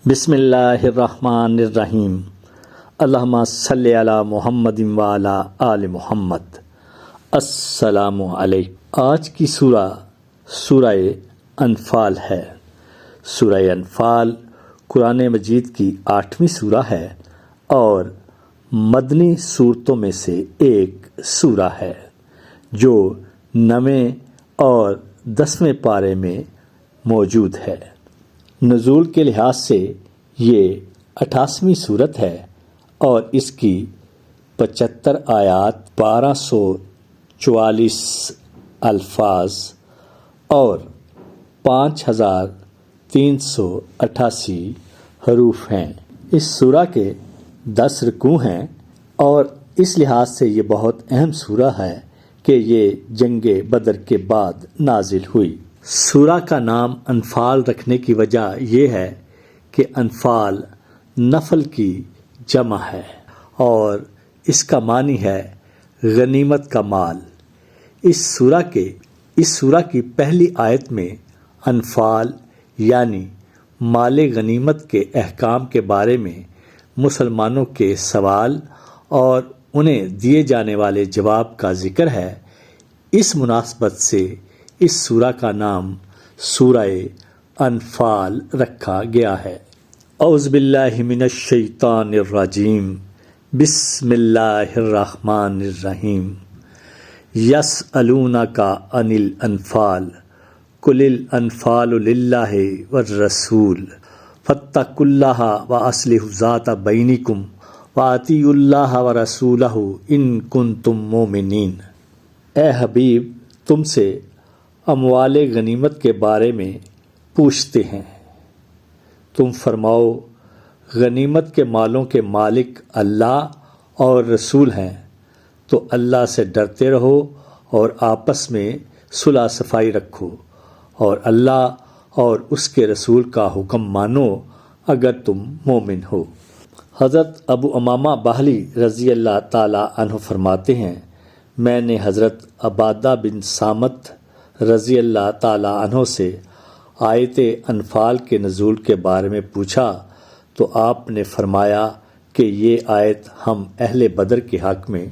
بسم اللہ الرحمن الرحیم اللہم صلی علی محمد وعلی آل محمد۔ السلام علیکم۔ آج کی سورہ انفال ہے۔ سورہ انفال قرآن مجید کی 8ویں سورہ ہے اور مدنی سورتوں میں سے ایک سورہ ہے جو 9ویں اور 10ویں پارے میں موجود ہے۔ نزول کے لحاظ سے یہ 88ویں سورت ہے اور اس کی 75 آیات، 1244 الفاظ اور 5388 حروف ہیں۔ اس سورہ کے 10 رکوع ہیں اور اس لحاظ سے یہ بہت اہم سورہ ہے کہ یہ جنگ بدر کے بعد نازل ہوئی۔ سورہ کا نام انفال رکھنے کی وجہ یہ ہے کہ انفال نفل کی جمع ہے اور اس کا معنی ہے غنیمت کا مال۔ اس سورہ کی پہلی آیت میں انفال یعنی مال غنیمت کے احکام کے بارے میں مسلمانوں کے سوال اور انہیں دیے جانے والے جواب کا ذکر ہے۔ اس مناسبت سے اس سورہ کا نام سورہ انفال رکھا گیا ہے۔ اعوذ باللہ من الشیطان الرجیم، بسم اللہ الرحمن الرحیم۔ یسألونک عن الانفال قل الانفال للہ والرسول فاتقوا اللہ واصلحوا ذات بینکم واطیعوا اللہ ورسولہ ان کنتم مؤمنین۔ اے حبیب، تم سے اموال غنیمت کے بارے میں پوچھتے ہیں، تم فرماؤ غنیمت کے مالوں کے مالک اللہ اور رسول ہیں، تو اللہ سے ڈرتے رہو اور آپس میں صلح صفائی رکھو اور اللہ اور اس کے رسول کا حکم مانو اگر تم مومن ہو۔ حضرت ابو امامہ باہلی رضی اللہ تعالی عنہ فرماتے ہیں، میں نے حضرت عبادہ بن صامت رضی اللہ تعالی عنہ سے آیت انفال کے نزول کے بارے میں پوچھا تو آپ نے فرمایا کہ یہ آیت ہم اہل بدر کے حق میں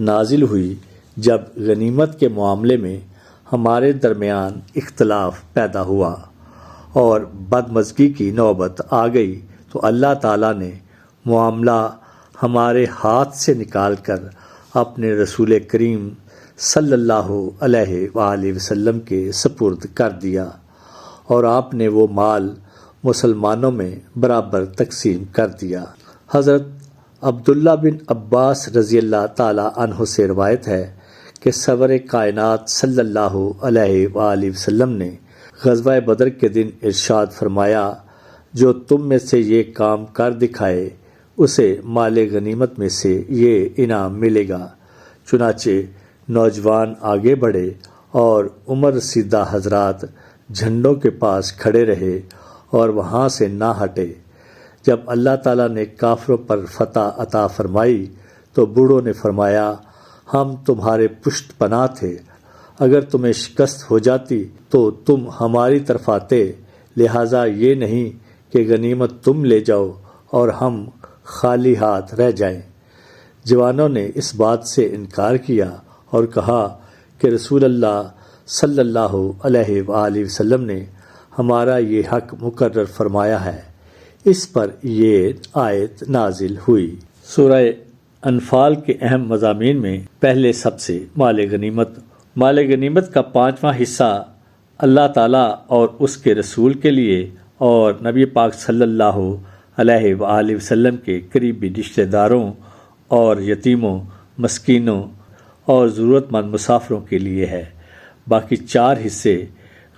نازل ہوئی جب غنیمت کے معاملے میں ہمارے درمیان اختلاف پیدا ہوا اور بدمزگی کی نوبت آ گئی تو اللہ تعالیٰ نے معاملہ ہمارے ہاتھ سے نکال کر اپنے رسول کریم صلی اللہ علیہ وآلہ وسلم کے سپرد کر دیا اور آپ نے وہ مال مسلمانوں میں برابر تقسیم کر دیا۔ حضرت عبداللہ بن عباس رضی اللہ تعالی عنہ سے روایت ہے کہ سرور کائنات صلی اللہ علیہ وآلہ وسلم نے غزوہ بدر کے دن ارشاد فرمایا، جو تم میں سے یہ کام کر دکھائے اسے مال غنیمت میں سے یہ انعام ملے گا۔ چنانچہ نوجوان آگے بڑھے اور عمر رسیدہ حضرات جھنڈوں کے پاس کھڑے رہے اور وہاں سے نہ ہٹے۔ جب اللہ تعالیٰ نے کافروں پر فتح عطا فرمائی تو بوڑھوں نے فرمایا، ہم تمہارے پشت پناہ تھے، اگر تمہیں شکست ہو جاتی تو تم ہماری طرف آتے، لہٰذا یہ نہیں کہ غنیمت تم لے جاؤ اور ہم خالی ہاتھ رہ جائیں۔ جوانوں نے اس بات سے انکار کیا اور کہا کہ رسول اللہ صلی اللہ علیہ وآلہ وسلم نے ہمارا یہ حق مقرر فرمایا ہے۔ اس پر یہ آیت نازل ہوئی۔ سورہ انفال کے اہم مضامین میں پہلے سب سے مال غنیمت کا 5واں حصہ اللہ تعالیٰ اور اس کے رسول کے لیے اور نبی پاک صلی اللہ علیہ وآلہ وسلم کے قریبی رشتہ داروں اور یتیموں، مسکینوں اور ضرورت مند مسافروں کے لیے ہے۔ باقی 4 حصے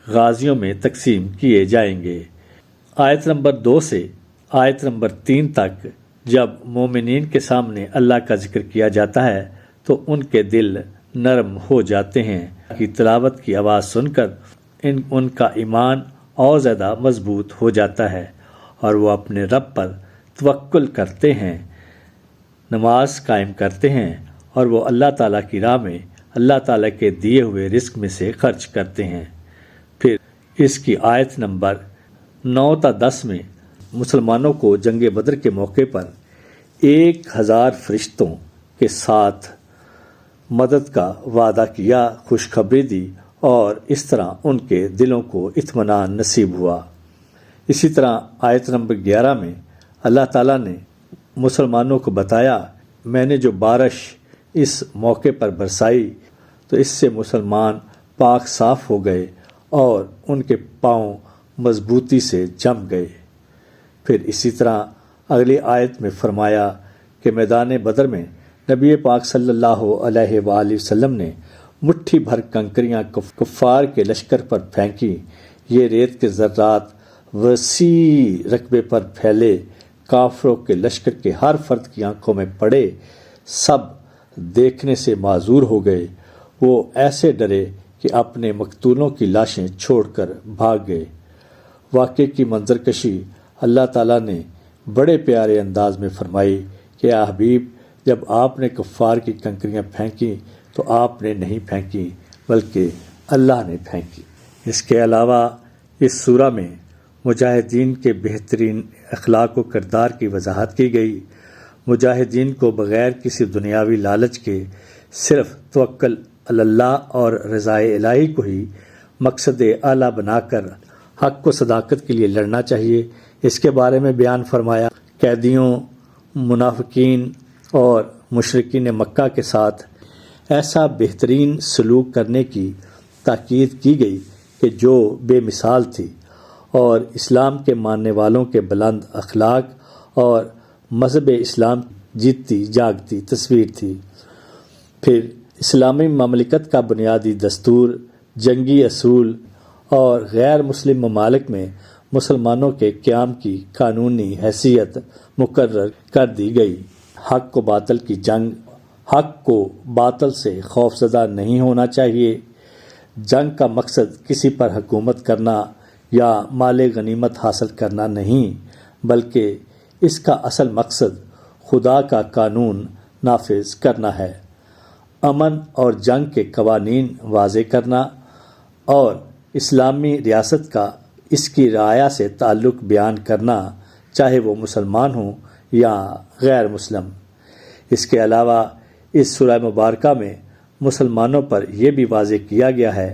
غازیوں میں تقسیم کیے جائیں گے۔ آیت نمبر 2 سے آیت نمبر 3 تک جب مومنین کے سامنے اللہ کا ذکر کیا جاتا ہے تو ان کے دل نرم ہو جاتے ہیں کہ تلاوت کی آواز سن کر ان کا ایمان اور زیادہ مضبوط ہو جاتا ہے اور وہ اپنے رب پر توکل کرتے ہیں، نماز قائم کرتے ہیں اور وہ اللہ تعالیٰ کی راہ میں اللہ تعالیٰ کے دیے ہوئے رزق میں سے خرچ کرتے ہیں۔ پھر اس کی آیت نمبر 9 تا 10 میں مسلمانوں کو جنگ بدر کے موقع پر 1000 فرشتوں کے ساتھ مدد کا وعدہ کیا، خوشخبری دی، اور اس طرح ان کے دلوں کو اطمینان نصیب ہوا۔ اسی طرح آیت نمبر 11 میں اللہ تعالیٰ نے مسلمانوں کو بتایا، میں نے جو بارش اس موقع پر برسائی تو اس سے مسلمان پاک صاف ہو گئے اور ان کے پاؤں مضبوطی سے جم گئے۔ پھر اسی طرح اگلی آیت میں فرمایا کہ میدان بدر میں نبی پاک صلی اللہ علیہ وآلہ وسلم نے مٹھی بھر کنکریاں کفار کے لشکر پر پھینکی، یہ ریت کے ذرات وسیع رقبے پر پھیلے، کافروں کے لشکر کے ہر فرد کی آنکھوں میں پڑے، سب دیکھنے سے معذور ہو گئے، وہ ایسے ڈرے کہ اپنے مقتولوں کی لاشیں چھوڑ کر بھاگ گئے۔ واقعے کی منظر کشی اللہ تعالیٰ نے بڑے پیارے انداز میں فرمائی کہ اے حبیب، جب آپ نے کفار کی کنکریاں پھینکی تو آپ نے نہیں پھینکی بلکہ اللہ نے پھینکی۔ اس کے علاوہ اس سورہ میں مجاہدین کے بہترین اخلاق و کردار کی وضاحت کی گئی۔ مجاہدین کو بغیر کسی دنیاوی لالچ کے صرف توکل علی اللہ اور رضائے الہی کو ہی مقصد اعلیٰ بنا کر حق و صداقت کے لیے لڑنا چاہیے۔ اس کے بارے میں بیان فرمایا، قیدیوں، منافقین اور مشرکین مکہ کے ساتھ ایسا بہترین سلوک کرنے کی تاکید کی گئی کہ جو بے مثال تھی، اور اسلام کے ماننے والوں کے بلند اخلاق اور مذہب اسلام جیتتی جاگتی تصویر تھی۔ پھر اسلامی مملکت کا بنیادی دستور، جنگی اصول اور غیر مسلم ممالک میں مسلمانوں کے قیام کی قانونی حیثیت مقرر کر دی گئی۔ حق و باطل کی جنگ، حق کو باطل سے خوفزدہ نہیں ہونا چاہیے۔ جنگ کا مقصد کسی پر حکومت کرنا یا مال غنیمت حاصل کرنا نہیں، بلکہ اس کا اصل مقصد خدا کا قانون نافذ کرنا ہے۔ امن اور جنگ کے قوانین واضح کرنا اور اسلامی ریاست کا اس کی رعایا سے تعلق بیان کرنا، چاہے وہ مسلمان ہوں یا غیر مسلم۔ اس کے علاوہ اس سورہ مبارکہ میں مسلمانوں پر یہ بھی واضح کیا گیا ہے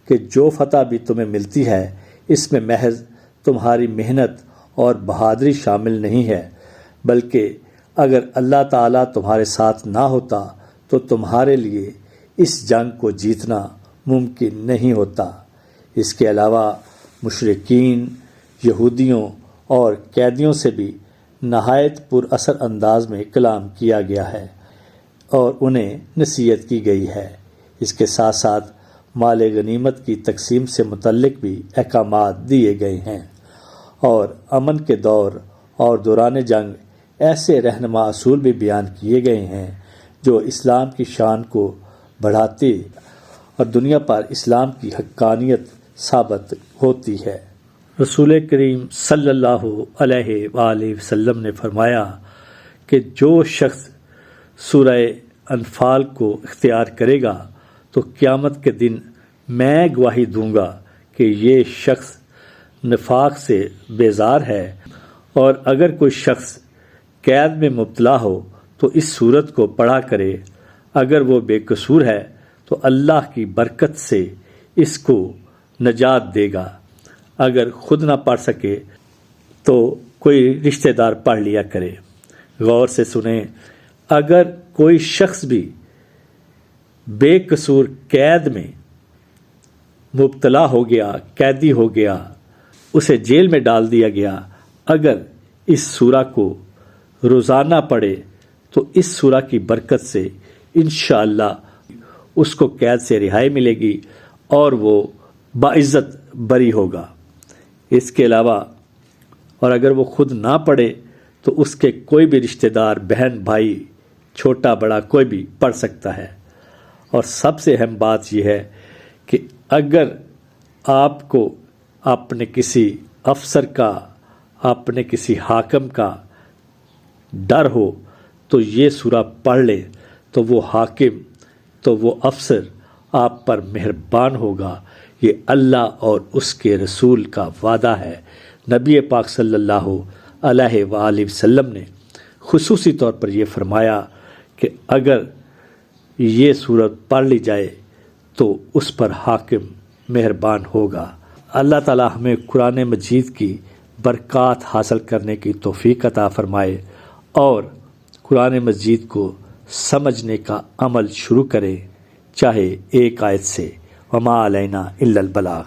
کہ جو فتح بھی تمہیں ملتی ہے اس میں محض تمہاری محنت اور بہادری شامل نہیں ہے، بلکہ اگر اللہ تعالیٰ تمہارے ساتھ نہ ہوتا تو تمہارے لیے اس جنگ کو جیتنا ممکن نہیں ہوتا۔ اس کے علاوہ مشرکین، یہودیوں اور قیدیوں سے بھی نہایت پر اثر انداز میں کلام کیا گیا ہے اور انہیں نصیحت کی گئی ہے۔ اس کے ساتھ ساتھ مال غنیمت کی تقسیم سے متعلق بھی احکامات دیے گئے ہیں، اور امن کے دور اور دوران جنگ ایسے رہنما اصول بھی بیان کیے گئے ہیں جو اسلام کی شان کو بڑھاتے اور دنیا پر اسلام کی حقانیت ثابت ہوتی ہے۔ رسول کریم صلی اللہ علیہ وآلہ وسلم نے فرمایا کہ جو شخص سورہ انفال کو اختیار کرے گا تو قیامت کے دن میں گواہی دوں گا کہ یہ شخص نفاق سے بیزار ہے، اور اگر کوئی شخص قید میں مبتلا ہو تو اس سورت کو پڑھا کرے، اگر وہ بے قصور ہے تو اللہ کی برکت سے اس کو نجات دے گا، اگر خود نہ پڑھ سکے تو کوئی رشتہ دار پڑھ لیا کرے۔ غور سے سنیں، اگر کوئی شخص بھی بے قصور قید میں مبتلا ہو گیا، قیدی ہو گیا، اسے جیل میں ڈال دیا گیا، اگر اس سورہ کو روزانہ پڑھے تو اس سورہ کی برکت سے انشاءاللہ اس کو قید سے رہائی ملے گی اور وہ باعزت بری ہوگا۔ اس کے علاوہ اور اگر وہ خود نہ پڑھے تو اس کے کوئی بھی رشتہ دار، بہن، بھائی، چھوٹا بڑا کوئی بھی پڑھ سکتا ہے۔ اور سب سے اہم بات یہ ہے کہ اگر آپ کو اپنے کسی افسر کا، اپنے کسی حاکم کا ڈر ہو تو یہ سورہ پڑھ لے تو وہ حاکم، تو وہ افسر آپ پر مہربان ہوگا۔ یہ اللہ اور اس کے رسول کا وعدہ ہے۔ نبی پاک صلی اللہ علیہ وآلہ وسلم نے خصوصی طور پر یہ فرمایا کہ اگر یہ صورت پڑھ لی جائے تو اس پر حاکم مہربان ہوگا۔ اللہ تعالی ہمیں قرآن مجید کی برکات حاصل کرنے کی توفیق عطا فرمائے اور قرآن مجید کو سمجھنے کا عمل شروع کرے، چاہے ایک آیت سے۔ وما علینا الا البلاغ۔